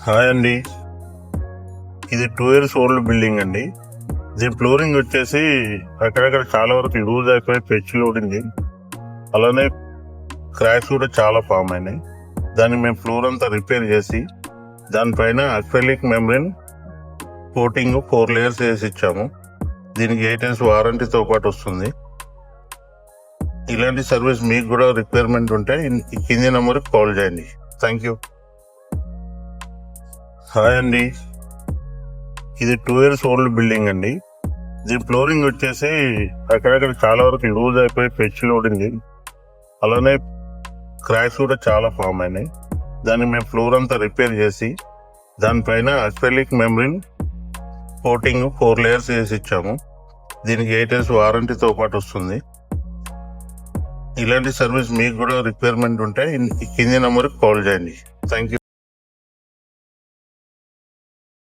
Hi అండి, ఇది 2 years old building అండి. దీని ఫ్లోరింగ్ వచ్చేసి అక్కడక్కడ చాలా వరకు లూజ్ అయిపోయి పెచ్చులు ఊడింది. అలానే క్రాక్స్ కూడా చాలా ఫామ్ అయినాయి. దాన్ని మేము ఫ్లోర్ అంతా రిపేర్ చేసి దానిపైన అక్రిలిక్ మెమ్బ్రేన్ కోటింగ్ 4 layers వేసి ఇచ్చాము. దీనికి 8 years వారంటీతో పాటు వస్తుంది. ఇలాంటి సర్వీస్ మీకు కూడా రిక్వైర్మెంట్ ఉంటే ఈ కింది నెంబర్కి కాల్ చేయండి. Thank you. హాయ్ అండి, ఇది 2 years ఓల్డ్ బిల్డింగ్ అండి. దీని ఫ్లోరింగ్ వచ్చేసి అక్కడక్కడ చాలా వరకు లూజ్ అయిపోయి పెచ్చులు ఊడింది. అలానే క్రాక్స్ కూడా చాలా ఫామ్ అయినాయి. దాన్ని మేము ఫ్లోర్ అంతా రిపేర్ చేసి దానిపైన అక్రిలిక్ మెమ్బ్రేన్ కోటింగ్ 4 layers వేసి ఇచ్చాము. దీనికి 8 years వారంటీతో పాటు వస్తుంది. ఇలాంటి సర్వీస్ మీకు కూడా రిక్వైర్మెంట్ ఉంటే ఈ కింది నెంబర్కి కాల్ చేయండి. Thank you.